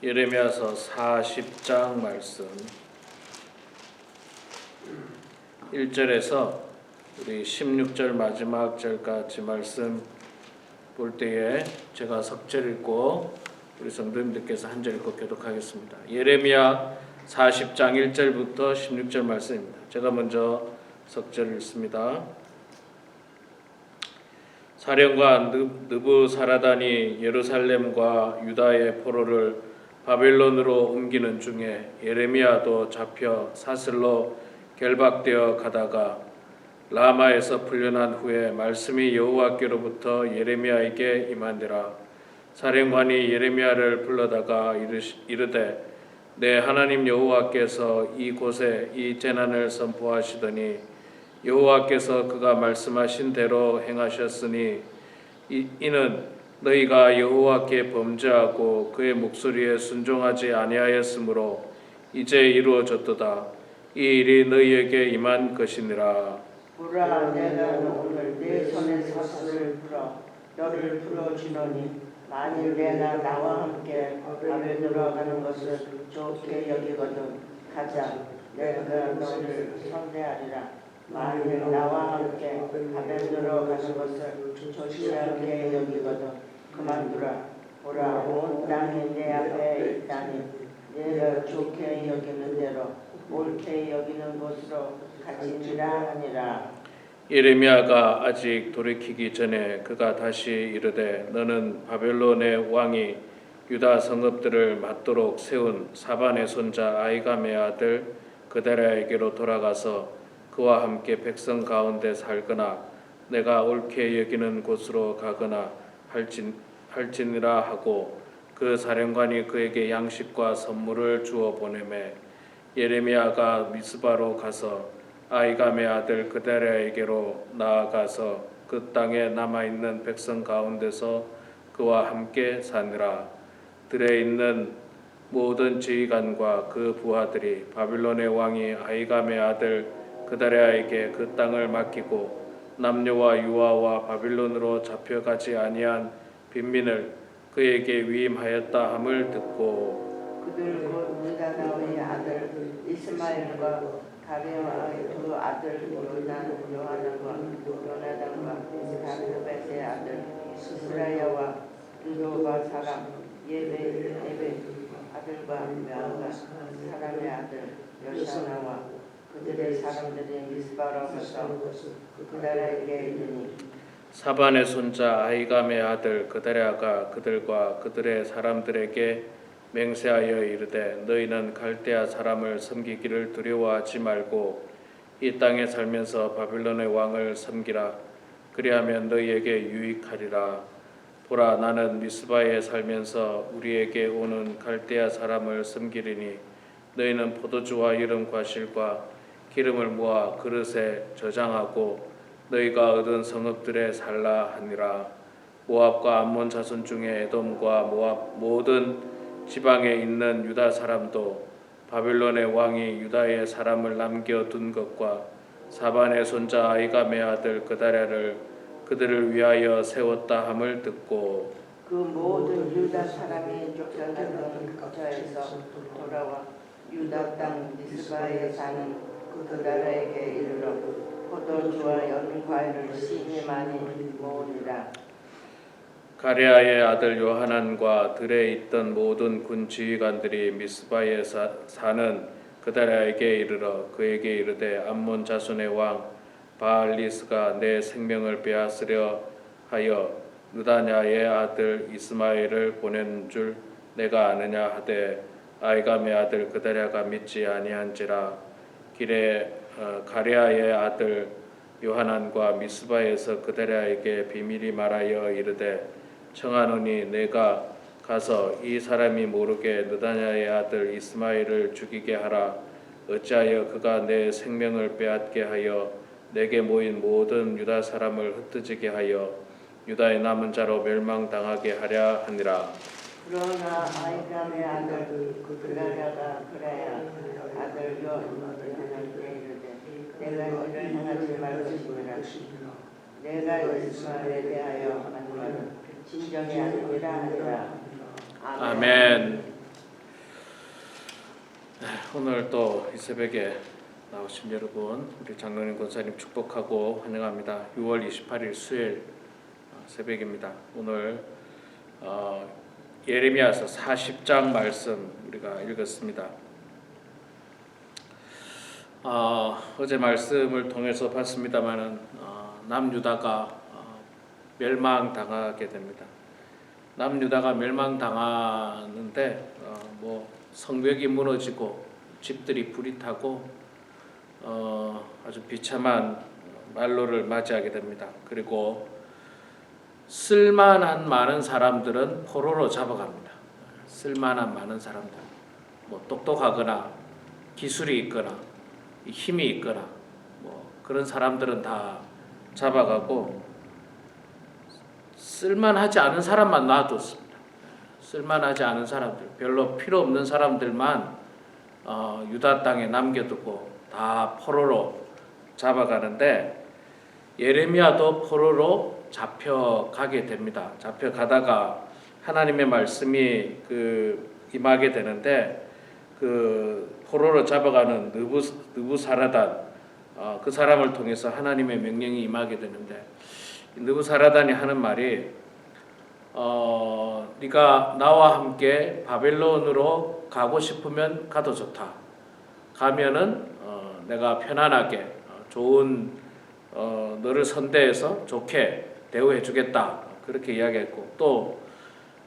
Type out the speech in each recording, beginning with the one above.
예레미야서 40장 말씀 1절에서 우리 16절 마지막 절까지 말씀 볼 때에 제가 석절 읽고 우리 성도님들께서 한 절 읽고 교독하겠습니다. 예레미야 40장 1절부터 16절 말씀입니다. 제가 먼저 석절 읽습니다. 사령관 느부사라단이 예루살렘과 유다의 포로를 바벨론으로 옮기는 중에 예레미야도 잡혀 사슬로 결박되어 가다가 라마에서 풀려난 후에 말씀이 여호와께로부터 예레미야에게 임한대라. 사령관이 예레미야를 불러다가 이르되 내 하나님 여호와께서 이곳에 이 재난을 선포하시더니 여호와께서 그가 말씀하신 대로 행하셨으니 이는 너희가 여호와께 범죄하고 그의 목소리에 순종하지 아니하였으므로 이제 이루어졌도다. 이 일이 너희에게 임한 것이니라. 보라, 내가 오늘 내 손에 사슬을 풀어 너를 풀어주노니 만일 내가 나와 함께 바벨론으로 가는 것을 좋게 여기거든 가자. 내가 너를 선대하리라. 만일 나와 함께 바벨론으로 가는 것을 좋지 않게 여기거든 그만두라. 보라, 온 땅이 내 앞에 있다니 내가 좋게 여기는 대로 옳게 여기는 곳으로 갇히리라 하니라. 예레미야가 아직 돌이키기 전에 그가 다시 이르되 너는 바벨론의 왕이 유다 성읍들을 맞도록 세운 사반의 손자 아히감의 아들 그다랴에게로 돌아가서 그와 함께 백성 가운데 살거나 내가 옳게 여기는 곳으로 가거나 할지니라 하고 그 사령관이 그에게 양식과 선물을 주어 보내매 예레미야가 미스바로 가서 아히감의 아들 그다랴에게로 나아가서 그 땅에 남아있는 백성 가운데서 그와 함께 사니라. 들에 있는 모든 지휘관과 그 부하들이 바빌론의 왕이 아히감의 아들 그다랴에게 그 땅을 맡기고 남녀와 유아와 바빌론으로 잡혀가지 아니한 빈민을 그에게 위임하였다 함을 듣고 그들 곧 느다나의 아들 이스마엘과 가레아의 두 아들 요나단과 다르벳의 아들 스라야와 느도바 사람 예베 아들과 메아가 사람의 아들 여샤나와 그들의 사람들이 미스바로 가서 그다랴에게 이르니 사반의 손자 아히감의 아들 그다랴가 그들과 그들의 사람들에게 맹세하여 이르되 너희는 갈대아 사람을 섬기기를 두려워하지 말고 이 땅에 살면서 바빌론의 왕을 섬기라. 그리하면 너희에게 유익하리라. 보라, 나는 미스바에 살면서 우리에게 오는 갈대아 사람을 섬기리니 너희는 포도주와 여름 과실과 기름을 모아 그릇에 저장하고 너희가 얻은 성읍들에 살라 하니라. 모압과 암몬 자손 중에 에돔과 모압 모든 지방에 있는 유다 사람도 바빌론의 왕이 유다의 사람을 남겨둔 것과 사반의 손자 아히감의 아들 그다랴를 그들을 위하여 세웠다 함을 듣고 그 모든 유다 사람이 쫓겨나던 거처에서 돌아와 유다 땅 미스바에 사는 그다랴에게 이르러 포도주와 여름 과일을 심히 많이 모으니라. 가레아의 아들 요하난과 들에 있던 모든 군 지휘관들이 미스바에 사는 그다랴에게 이르러 그에게 이르되 암몬 자손의 왕 바알리스가 내 생명을 빼앗으려 하여 느다냐의 아들 이스마엘을 보낸 줄 내가 아느냐 하되 아히감의 아들 그다랴가 믿지 아니한지라. 길에 가레아의 아들 요하난과 미스바에서 그다랴에게 비밀이 말하여 이르되 청하노니 내가 가서 이 사람이 모르게 느다냐의 아들 이스마엘을 죽이게 하라. 어찌하여 그가 내 생명을 빼앗게 하여 내게 모인 모든 유다 사람을 흩어지게 하여 유다의 남은 자로 멸망당하게 하랴 하니라. 그러나 아히감의 아들 그다랴가 그레야 아들 요하난에게 이르되 내가 이를 행하지 말 것이니라. 내가 이스마엘에 대하여 하는 말은 진정이 아니라 하니라. 아멘. 오늘 또 이 새벽에 나오신 여러분, 우리 장로님 권사님 축복하고 환영합니다. 6월 28일 수요일 새벽입니다. 오늘 예레미야서 40장 말씀 우리가 읽었습니다. 어제 말씀을 통해서 봤습니다마는 남유다가 멸망당하게 됩니다. 남유다가 멸망당하는데 성벽이 무너지고 집들이 불이 타고 아주 비참한 말로를 맞이하게 됩니다. 그리고 쓸만한 많은 사람들은 포로로 잡아갑니다. 쓸만한 많은 사람들, 똑똑하거나 기술이 있거나 힘이 있거나 그런 사람들은 다 잡아가고 쓸만하지 않은 사람만 놔뒀습니다. 쓸만하지 않은 사람들, 별로 필요 없는 사람들만 유다 땅에 남겨두고 다 포로로 잡아가는데 예레미야도 포로로 잡혀가게 됩니다. 잡혀가다가 하나님의 말씀이 임하게 되는데 포로로 잡아가는 느부사라단 그 사람을 통해서 하나님의 명령이 임하게 되는데 느부사라단이 하는 말이 네가 나와 함께 바벨론으로 가고 싶으면 가도 좋다. 가면은 내가 편안하게 좋은 너를 선대해서 좋게 대우해 주겠다. 그렇게 이야기했고 또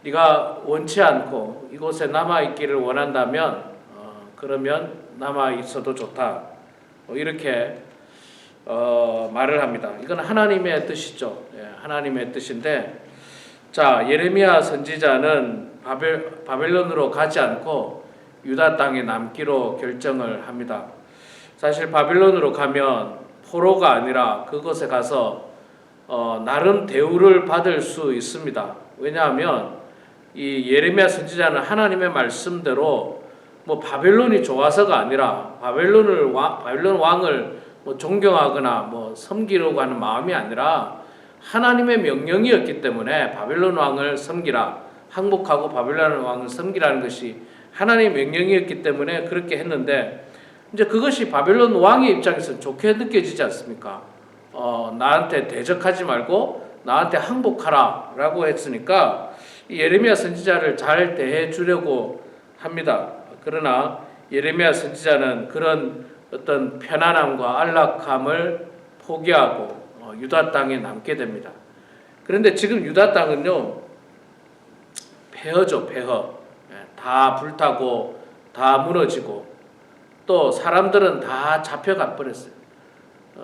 네가 원치 않고 이곳에 남아 있기를 원한다면 그러면 남아 있어도 좋다. 이렇게 말을 합니다. 이건 하나님의 뜻이죠. 하나님의 뜻인데 자, 예레미야 선지자는 바벨론으로 가지 않고 유다 땅에 남기로 결정을 합니다. 사실 바벨론으로 가면 포로가 아니라 그곳에 가서 나름 대우를 받을 수 있습니다. 왜냐하면 이 예레미야 선지자는 하나님의 말씀대로 바벨론이 좋아서가 아니라 바벨론 왕을 존경하거나 섬기려고 하는 마음이 아니라 하나님의 명령이었기 때문에 바벨론 왕을 섬기라, 항복하고 바벨론 왕을 섬기라는 것이 하나님의 명령이었기 때문에 그렇게 했는데 이제 그것이 바벨론 왕의 입장에서 좋게 느껴지지 않습니까? 나한테 대적하지 말고 나한테 항복하라 라고 했으니까 예레미야 선지자를 잘 대해 주려고 합니다. 그러나 예레미야 선지자는 그런 어떤 편안함과 안락함을 포기하고 유다 땅에 남게 됩니다. 그런데 지금 유다 땅은요 폐허죠. 폐허. 다 불타고 다 무너지고 또 사람들은 다 잡혀가 버렸어요.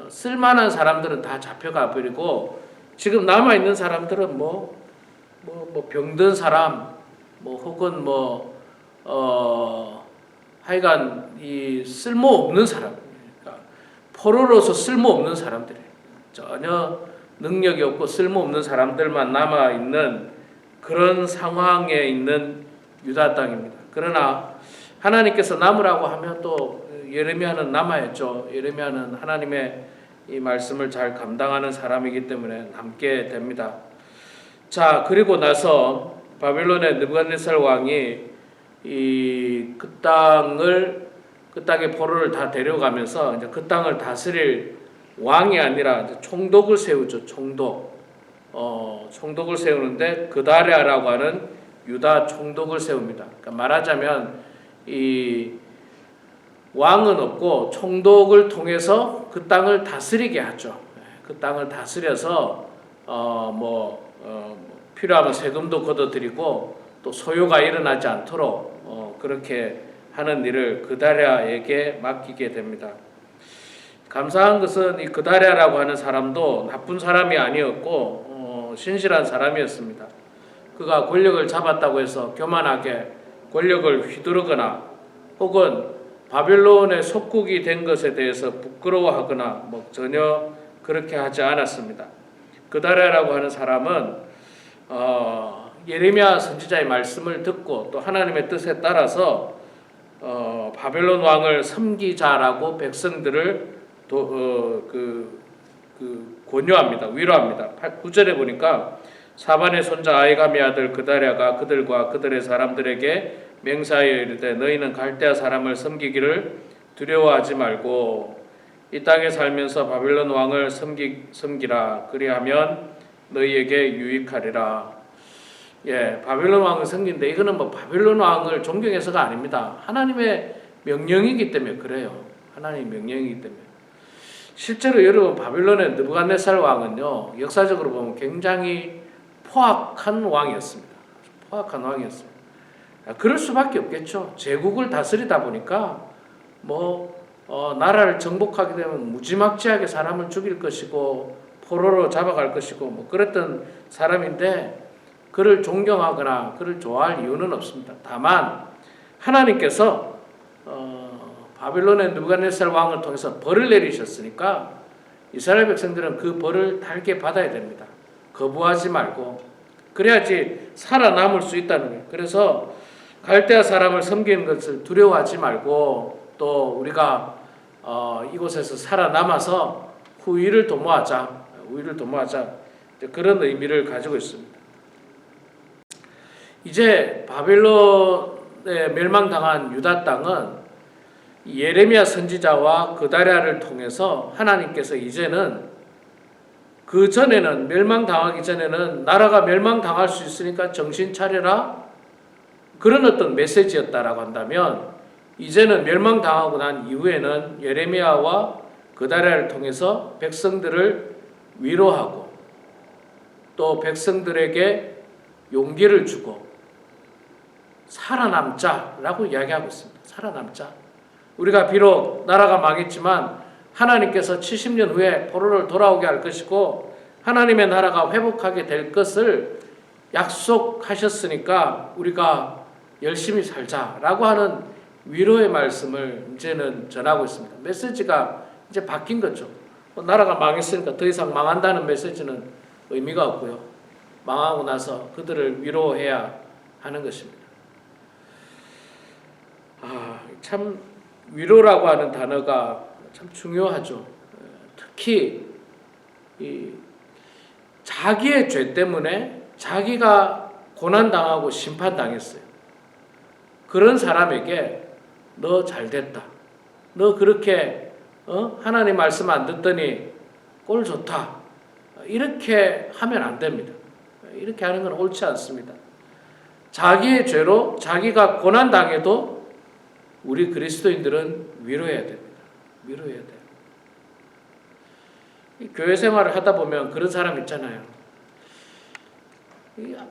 쓸만한 사람들은 다 잡혀가 버리고 지금 남아 있는 사람들은 병든 사람 혹은 하여간 이 쓸모없는 사람, 그러니까 포로로서 쓸모없는 사람들이에요. 전혀 능력이 없고 쓸모없는 사람들만 남아 있는 그런 상황에 있는 유다 땅입니다. 그러나 하나님께서 남으라고 하면 또 예레미야는 남아야죠. 예레미야는 하나님의 이 말씀을 잘 감당하는 사람이기 때문에 남게 됩니다. 자, 그리고 나서 바벨론의 느부갓네살 왕이 그 땅의 포로를 다 데려가면서 이제 그 땅을 다스릴 왕이 아니라 이제 총독을 세우죠. 총독을 세우는데 그다랴라고 하는 유다 총독을 세웁니다. 그러니까 말하자면 이 왕은 없고 총독을 통해서 그 땅을 다스리게 하죠. 그 땅을 다스려서 필요하면 세금도 걷어들이고 또 소요가 일어나지 않도록 그렇게 하는 일을 그다랴에게 맡기게 됩니다. 감사한 것은 이 그다랴라고 하는 사람도 나쁜 사람이 아니었고 신실한 사람이었습니다. 그가 권력을 잡았다고 해서 교만하게 권력을 휘두르거나 혹은 바벨론의 속국이 된 것에 대해서 부끄러워하거나 전혀 그렇게 하지 않았습니다. 그다랴라고 하는 사람은 예레미야 선지자의 말씀을 듣고 또 하나님의 뜻에 따라서 바벨론 왕을 섬기자라고 백성들을 권유합니다. 위로합니다. 9절에 보니까 사반의 손자 아히감의 아들 그다랴가 그들과 그들의 사람들에게 맹세하여 이르되 너희는 갈대아 사람을 섬기기를 두려워하지 말고 이 땅에 살면서 바벨론 왕을 섬기라. 그리하면 너희에게 유익하리라. 바벨론 왕을 섬긴데 이거는 뭐 바벨론 왕을 존경해서가 아닙니다. 하나님의 명령이기 때문에 그래요. 하나님의 명령이기 때문에. 실제로 여러분 바벨론의 느부갓네살 왕은요, 역사적으로 보면 굉장히 포악한 왕이었습니다. 포악한 왕이었습니다. 그럴 수밖에 없겠죠. 제국을 다스리다 보니까 나라를 정복하게 되면 무지막지하게 사람을 죽일 것이고 포로로 잡아갈 것이고 그랬던 사람인데 그를 존경하거나 그를 좋아할 이유는 없습니다. 다만 하나님께서 바빌론의 느부갓네살 왕을 통해서 벌을 내리셨으니까 이스라엘 백성들은 그 벌을 달게 받아야 됩니다. 거부하지 말고 그래야지 살아남을 수 있다는 거예요. 그래서 갈대아 사람을 섬기는 것을 두려워하지 말고 또 우리가 이곳에서 살아남아서 후위를 도모하자. 그런 의미를 가지고 있습니다. 이제 바벨론에 멸망당한 유다 땅은 예레미야 선지자와 그다랴를 통해서 하나님께서 이제는 그 전에는 멸망당하기 전에는 나라가 멸망당할 수 있으니까 정신 차려라 그런 어떤 메시지였다라고 한다면 이제는 멸망당하고 난 이후에는 예레미야와 그다랴를 통해서 백성들을 위로하고 또 백성들에게 용기를 주고 살아남자라고 이야기하고 있습니다. 살아남자. 우리가 비록 나라가 망했지만 하나님께서 70년 후에 포로를 돌아오게 할 것이고 하나님의 나라가 회복하게 될 것을 약속하셨으니까 우리가 열심히 살자라고 하는 위로의 말씀을 이제는 전하고 있습니다. 메시지가 이제 바뀐 거죠. 나라가 망했으니까 더 이상 망한다는 메시지는 의미가 없고요. 망하고 나서 그들을 위로해야 하는 것입니다. 참 위로라고 하는 단어가 참 중요하죠. 특히 이 자기의 죄 때문에 자기가 고난당하고 심판당했어요. 그런 사람에게 너 잘됐다. 너 그렇게 하나님 말씀 안 듣더니 꼴 좋다. 이렇게 하면 안 됩니다. 이렇게 하는 건 옳지 않습니다. 자기의 죄로 자기가 고난당해도 우리 그리스도인들은 위로해야 됩니다. 위로해야 돼요. 이 교회 생활을 하다 보면 그런 사람 있잖아요.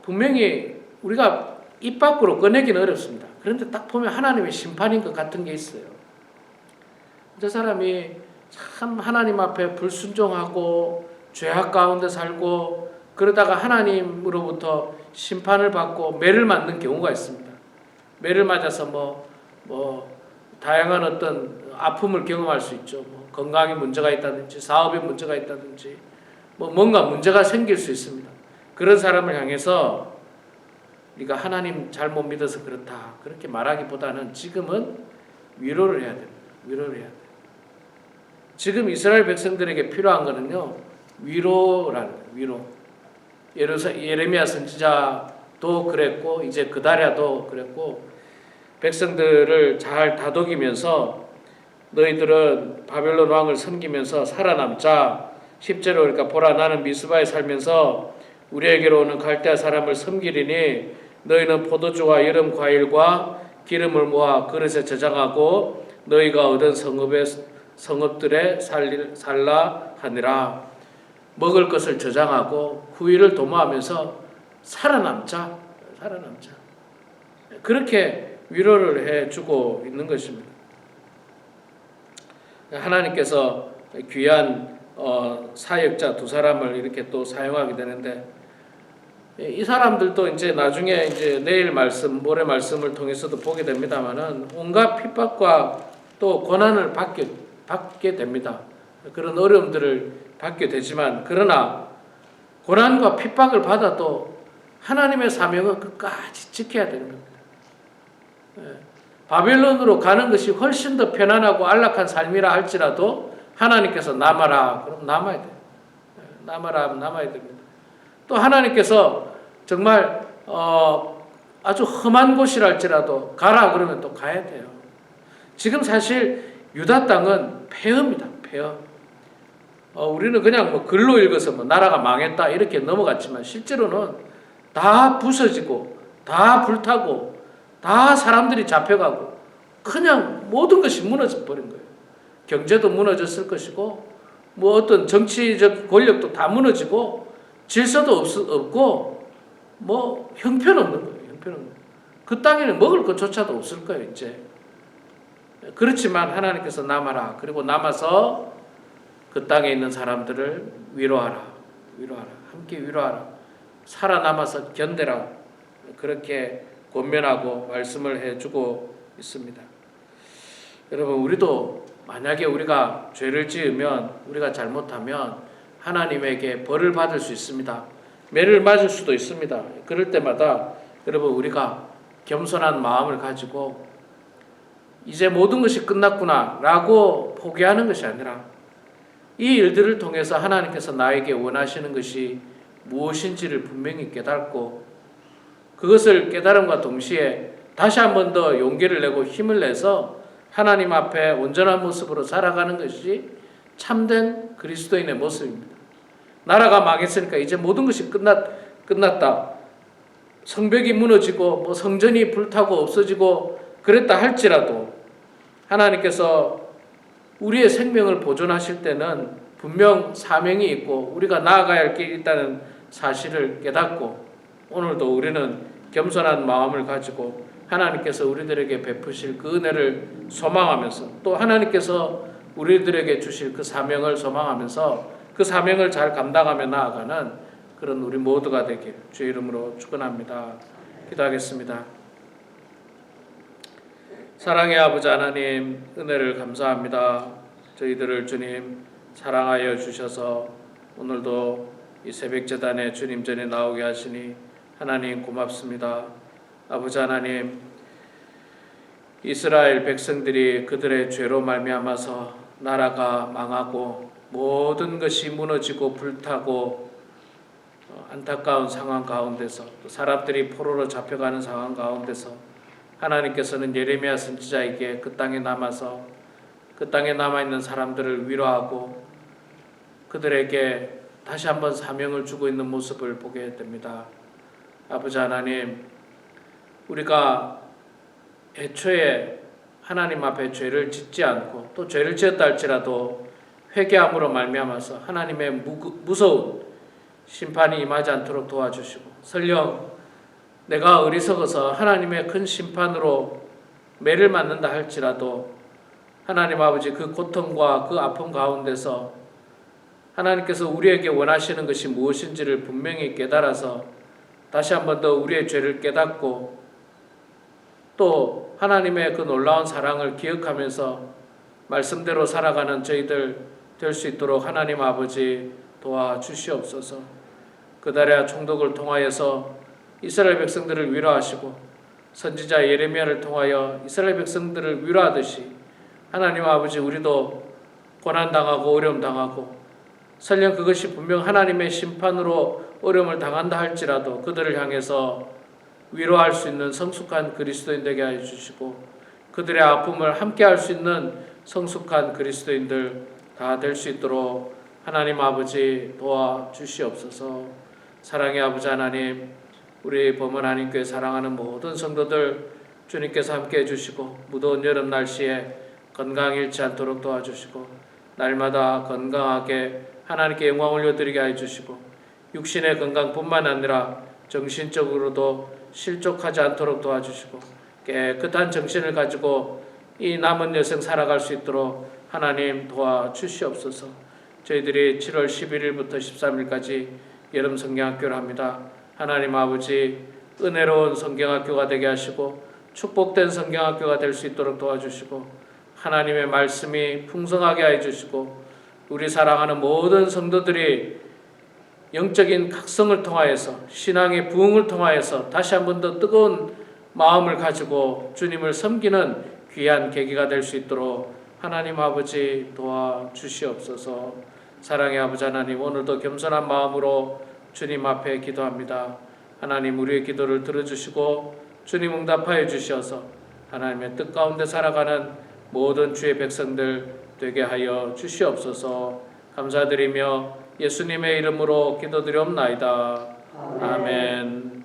분명히 우리가 입 밖으로 꺼내기는 어렵습니다. 그런데 딱 보면 하나님의 심판인 것 같은 게 있어요. 저 사람이 참 하나님 앞에 불순종하고 죄악 가운데 살고 그러다가 하나님으로부터 심판을 받고 매를 맞는 경우가 있습니다. 매를 맞아서 다양한 어떤 아픔을 경험할 수 있죠. 건강에 문제가 있다든지 사업에 문제가 있다든지 뭔가 문제가 생길 수 있습니다. 그런 사람을 향해서 네가 하나님 잘못 믿어서 그렇다 그렇게 말하기보다는 지금은 위로를 해야 됩니다. 위로를 해야 돼요. 지금 이스라엘 백성들에게 필요한 거는요 위로라는 거예요. 위로. 예레미야 선지자도 그랬고 이제 그다랴도 그랬고 백성들을 잘 다독이면서 너희들은 바벨론 왕을 섬기면서 살아남자. 10절로 그러니까 보라 나는 미스바에 살면서 우리에게로 오는 갈대아 사람을 섬기리니 너희는 포도주와 여름 과일과 기름을 모아 그릇에 저장하고 너희가 얻은 성읍들에 살라 하니라. 먹을 것을 저장하고 후위를 도모하면서 살아남자. 그렇게 위로를 해주고 있는 것입니다. 하나님께서 귀한 사역자 두 사람을 이렇게 또 사용하게 되는데 이 사람들도 이제 나중에 이제 내일 말씀, 모레 말씀을 통해서도 보게 됩니다만은 온갖 핍박과 또 고난을 받게 됩니다. 그런 어려움들을 받게 되지만 그러나 고난과 핍박을 받아도 하나님의 사명은 끝까지 지켜야 되는 겁니다. 바벨론으로 가는 것이 훨씬 더 편안하고 안락한 삶이라 할지라도 하나님께서 남아라. 그럼 남아야 돼요. 남아야 됩니다. 또 하나님께서 정말 아주 험한 곳이랄지라도 가라 그러면 또 가야 돼요. 지금 사실 유다 땅은 폐허입니다. 폐허. 우리는 그냥 뭐 글로 읽어서 뭐 나라가 망했다 이렇게 넘어갔지만 실제로는 다 부서지고 다 불타고 다 사람들이 잡혀가고 그냥 모든 것이 무너져 버린 거예요. 경제도 무너졌을 것이고 뭐 어떤 정치적 권력도 다 무너지고 질서도 없고 뭐 형편없는 거예요. 형편없는 거예요. 그 땅에는 먹을 것조차도 없을 거예요. 이제 그렇지만 하나님께서 남아라. 그리고 남아서 그 땅에 있는 사람들을 위로하라. 위로하라. 함께 위로하라. 살아남아서 견뎌라. 그렇게 권면하고 말씀을 해주고 있습니다. 여러분, 우리도 만약에 우리가 죄를 지으면, 우리가 잘못하면 하나님에게 벌을 받을 수 있습니다. 매를 맞을 수도 있습니다. 그럴 때마다 여러분, 우리가 겸손한 마음을 가지고 이제 모든 것이 끝났구나 라고 포기하는 것이 아니라 이 일들을 통해서 하나님께서 나에게 원하시는 것이 무엇인지를 분명히 깨닫고 그것을 깨달음과 동시에 다시 한 번 더 용기를 내고 힘을 내서 하나님 앞에 온전한 모습으로 살아가는 것이 참된 그리스도인의 모습입니다. 나라가 망했으니까 이제 모든 것이 끝났다. 성벽이 무너지고 뭐 성전이 불타고 없어지고 그랬다 할지라도 하나님께서 우리의 생명을 보존하실 때는 분명 사명이 있고 우리가 나아가야 할 길이 있다는 사실을 깨닫고 오늘도 우리는 겸손한 마음을 가지고 하나님께서 우리들에게 베푸실 그 은혜를 소망하면서 또 하나님께서 우리들에게 주실 그 사명을 소망하면서 그 사명을 잘 감당하며 나아가는 그런 우리 모두가 되길 주의 이름으로 축원합니다. 기도하겠습니다. 사랑의 아버지 하나님, 은혜를 감사합니다. 저희들을 주님 사랑하여 주셔서 오늘도 이 새벽제단에 주님 전에 나오게 하시니 하나님 고맙습니다. 아버지 하나님, 이스라엘 백성들이 그들의 죄로 말미암아서 나라가 망하고 모든 것이 무너지고 불타고 안타까운 상황 가운데서 또 사람들이 포로로 잡혀가는 상황 가운데서 하나님께서는 예레미야 선지자에게 그 땅에 남아서 그 땅에 남아있는 사람들을 위로하고 그들에게 다시 한번 사명을 주고 있는 모습을 보게 됩니다. 아버지 하나님, 우리가 애초에 하나님 앞에 죄를 짓지 않고 또 죄를 지었다 할지라도 회개함으로 말미암아서 하나님의 무서운 심판이 임하지 않도록 도와주시고 설령 내가 어리석어서 하나님의 큰 심판으로 매를 맞는다 할지라도 하나님 아버지 그 고통과 그 아픔 가운데서 하나님께서 우리에게 원하시는 것이 무엇인지를 분명히 깨달아서 다시 한 번 더 우리의 죄를 깨닫고 또 하나님의 그 놀라운 사랑을 기억하면서 말씀대로 살아가는 저희들 될 수 있도록 하나님 아버지 도와주시옵소서. 그다랴 총독을 통하여서 이스라엘 백성들을 위로하시고 선지자 예레미야를 통하여 이스라엘 백성들을 위로하듯이 하나님 아버지 우리도 고난당하고 어려움당하고 설령 그것이 분명 하나님의 심판으로 어려움을 당한다 할지라도 그들을 향해서 위로할 수 있는 성숙한 그리스도인 되게 하여 주시고 그들의 아픔을 함께 할 수 있는 성숙한 그리스도인들 다 될 수 있도록 하나님 아버지 도와주시옵소서. 사랑의 아버지 하나님, 우리 범은 하나님께 사랑하는 모든 성도들 주님께서 함께 해주시고 무더운 여름 날씨에 건강 잃지 않도록 도와주시고 날마다 건강하게 하나님께 영광 올려드리게 해주시고 육신의 건강뿐만 아니라 정신적으로도 실족하지 않도록 도와주시고 깨끗한 정신을 가지고 이 남은 여생 살아갈 수 있도록 하나님 도와주시옵소서. 저희들이 7월 11일부터 13일까지 여름 성경학교를 합니다. 하나님 아버지 은혜로운 성경학교가 되게 하시고 축복된 성경학교가 될 수 있도록 도와주시고 하나님의 말씀이 풍성하게 해주시고 우리 사랑하는 모든 성도들이 영적인 각성을 통하여서 신앙의 부흥을 통하여서 다시 한 번 더 뜨거운 마음을 가지고 주님을 섬기는 귀한 계기가 될 수 있도록 하나님 아버지 도와주시옵소서. 사랑의 아버지 하나님, 오늘도 겸손한 마음으로 주님 앞에 기도합니다. 하나님 우리의 기도를 들어주시고 주님 응답하여 주시어서 하나님의 뜻 가운데 살아가는 모든 주의 백성들 되게 하여 주시옵소서. 감사드리며 예수님의 이름으로 기도드리옵나이다. 아멘.